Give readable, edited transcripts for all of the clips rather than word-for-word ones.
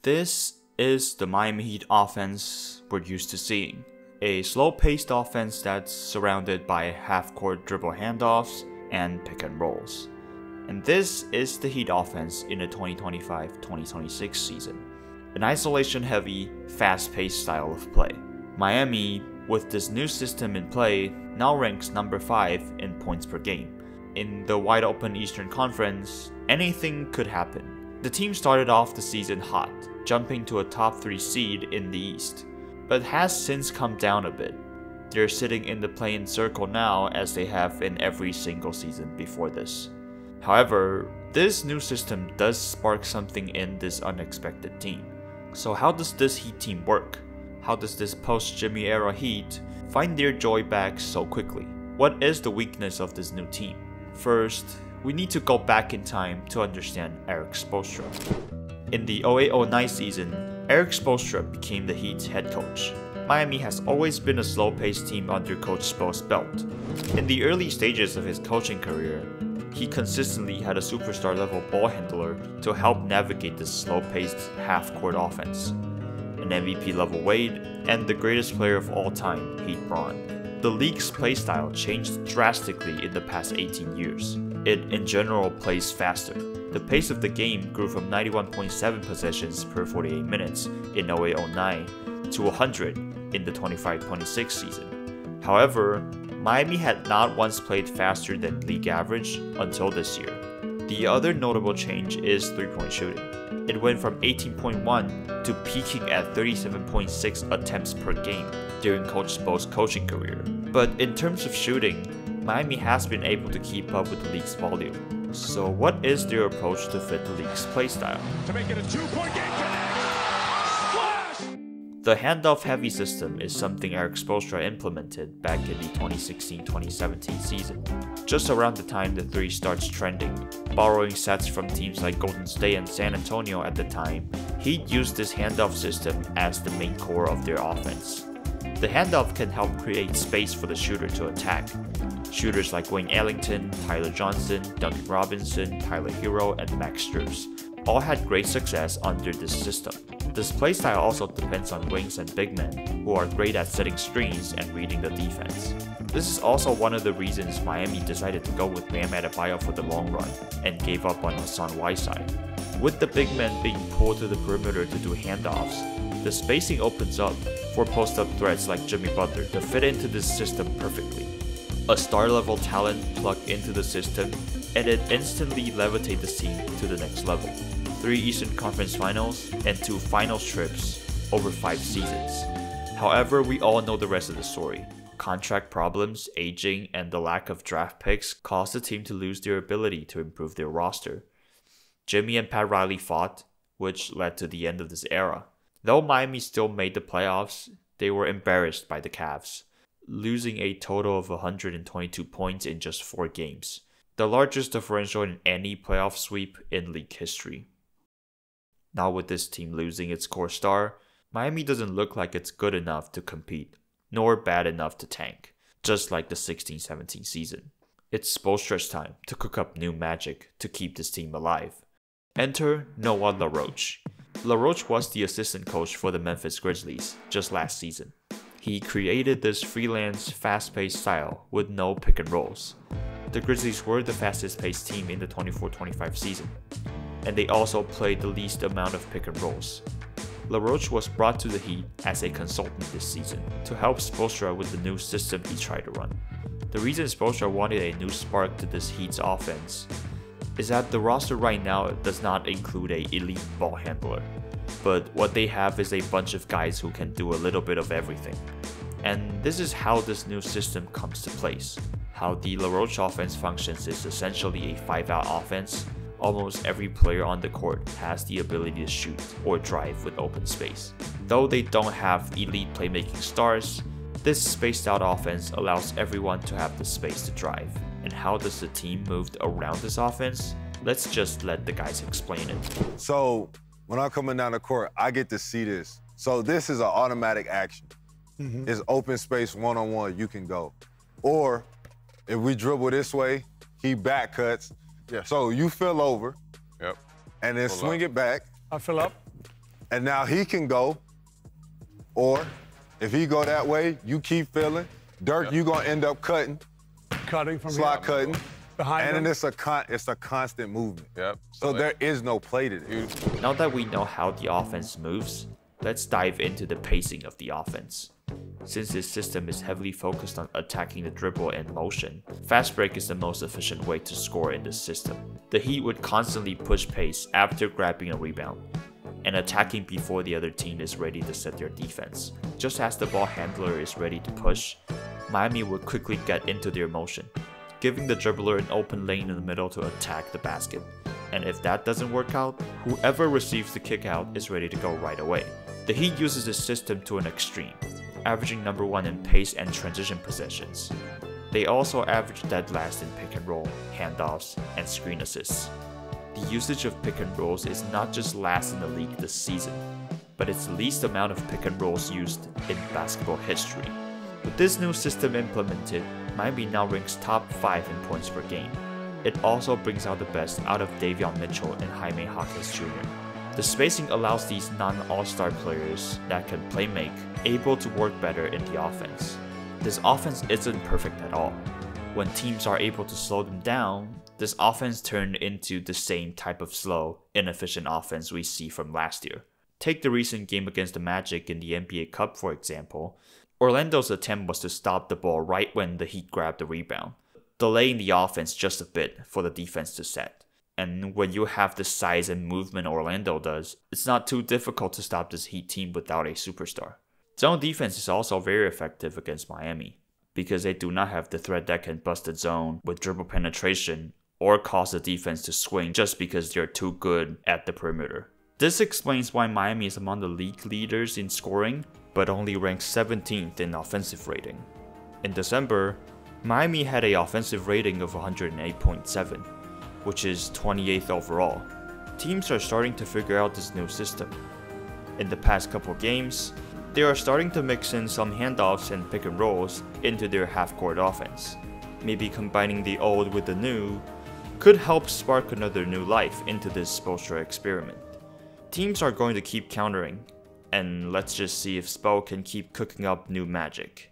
This is the Miami Heat offense we're used to seeing. A slow-paced offense that's surrounded by half-court dribble handoffs and pick and rolls. And this is the Heat offense in the 2025-2026 season. An isolation-heavy, fast-paced style of play. Miami, with this new system in play, now ranks number 5 in points per game. In the wide-open Eastern Conference, anything could happen. The team started off the season hot, jumping to a top 3 seed in the East, but has since come down a bit. They're sitting in the play-in circle now as they have in every single season before this. However, this new system does spark something in this unexpected team. So how does this Heat team work? How does this post-Jimmy era Heat find their joy back so quickly? What is the weakness of this new team? First, we need to go back in time to understand Erik Spoelstra. In the 08-09 season, Erik Spoelstra became the Heat's head coach. Miami has always been a slow-paced team under Coach Spo's belt. In the early stages of his coaching career, he consistently had a superstar-level ball handler to help navigate this slow-paced half-court offense. An MVP-level Wade, and the greatest player of all time, Heat Braun. The league's playstyle changed drastically in the past 18 years. It, in general, plays faster. The pace of the game grew from 91.7 possessions per 48 minutes in 08-09 to 100 in the 25-26 season. However, Miami had not once played faster than league average until this year. The other notable change is three-point shooting. It went from 18.1 to peaking at 37.6 attempts per game during Coach Spo's coaching career. But in terms of shooting, Miami has been able to keep up with the league's volume. So what is their approach to fit the league's playstyle? To make it a 2-point game connect! Splash! The handoff-heavy system is something Erik Spoelstra implemented back in the 2016-2017 season, just around the time the three starts trending. Borrowing sets from teams like Golden State and San Antonio at the time, Heat used this handoff system as the main core of their offense. The handoff can help create space for the shooter to attack. Shooters like Wayne Ellington, Tyler Johnson, Duncan Robinson, Tyler Hero, and Max Strus all had great success under this system. This playstyle also depends on wings and big men, who are great at setting screens and reading the defense. This is also one of the reasons Miami decided to go with Bam Adebayo for the long run, and gave up on Hassan Whiteside. With the big men being pulled to the perimeter to do handoffs, the spacing opens up for post-up threats like Jimmy Butler to fit into this system perfectly. A star-level talent plugged into the system, and it instantly levitates the team to the next level. 3 Eastern Conference Finals and 2 Finals trips over 5 seasons. However, we all know the rest of the story. Contract problems, aging, and the lack of draft picks caused the team to lose their ability to improve their roster. Jimmy and Pat Riley fought, which led to the end of this era. Though Miami still made the playoffs, they were embarrassed by the Cavs, losing a total of 122 points in just 4 games, the largest differential in any playoff sweep in league history. Now with this team losing its core star, Miami doesn't look like it's good enough to compete, nor bad enough to tank, just like the 16-17 season. It's Spoelstra's time to cook up new magic to keep this team alive. Enter Noah LaRoche. LaRoche was the assistant coach for the Memphis Grizzlies just last season. He created this freelance, fast-paced style with no pick and rolls. The Grizzlies were the fastest-paced team in the 24-25 season, and they also played the least amount of pick and rolls. LaRoche was brought to the Heat as a consultant this season to help Spoelstra with the new system he tried to run. The reason Spoelstra wanted a new spark to this Heat's offense is that the roster right now does not include an elite ball handler, but what they have is a bunch of guys who can do a little bit of everything. And this is how this new system comes to place. How the LaRoche offense functions is essentially a 5-out offense. Almost every player on the court has the ability to shoot or drive with open space. Though they don't have elite playmaking stars, this spaced out offense allows everyone to have the space to drive. And how does the team move around this offense? Let's just let the guys explain it. So when I'm coming down the court, I get to see this. So this is an automatic action. It's open space one-on-one, you can go. Or if we dribble this way, he back cuts. Yeah. So you fill over, Yep. and then Pull swing up. it back. I fill up. and now he can go, or if he go that way, you keep filling. Dirk, you gonna end up cutting from slot cutting. behind and him. then it's a constant movement. Yep. So there is no play to this. Now that we know how the offense moves, let's dive into the pacing of the offense. Since this system is heavily focused on attacking the dribble and motion, fast break is the most efficient way to score in this system. The Heat would constantly push pace after grabbing a rebound, and attacking before the other team is ready to set their defense. Just as the ball handler is ready to push, Miami would quickly get into their motion, giving the dribbler an open lane in the middle to attack the basket. And if that doesn't work out, whoever receives the kick out is ready to go right away. The Heat uses this system to an extreme, averaging number 1 in pace and transition possessions. They also average dead last in pick and roll, handoffs, and screen assists. The usage of pick and rolls is not just last in the league this season, but it's the least amount of pick and rolls used in basketball history. With this new system implemented, Miami now ranks top 5 in points per game. It also brings out the best out of Davion Mitchell and Jaime Jaquez Jr. The spacing allows these non-all-star players that can play make able to work better in the offense. This offense isn't perfect at all. When teams are able to slow them down, this offense turned into the same type of slow, inefficient offense we see from last year. Take the recent game against the Magic in the NBA Cup for example. Orlando's attempt was to stop the ball right when the Heat grabbed the rebound, delaying the offense just a bit for the defense to set. And when you have the size and movement Orlando does, it's not too difficult to stop this Heat team without a superstar. Zone defense is also very effective against Miami, because they do not have the threat that can bust the zone with dribble penetration or cause the defense to swing just because they're too good at the perimeter. This explains why Miami is among the league leaders in scoring, but only ranks 17th in offensive rating. In December, Miami had an offensive rating of 108.7, which is 28th overall. Teams are starting to figure out this new system. In the past couple games, they are starting to mix in some handoffs and pick and rolls into their half-court offense. Maybe combining the old with the new could help spark another new life into this Spoelstra experiment. Teams are going to keep countering, and let's just see if Spo can keep cooking up new magic.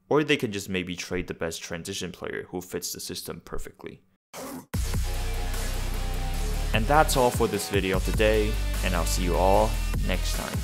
Or they can just maybe trade the best transition player who fits the system perfectly. And that's all for this video today, and I'll see you all next time.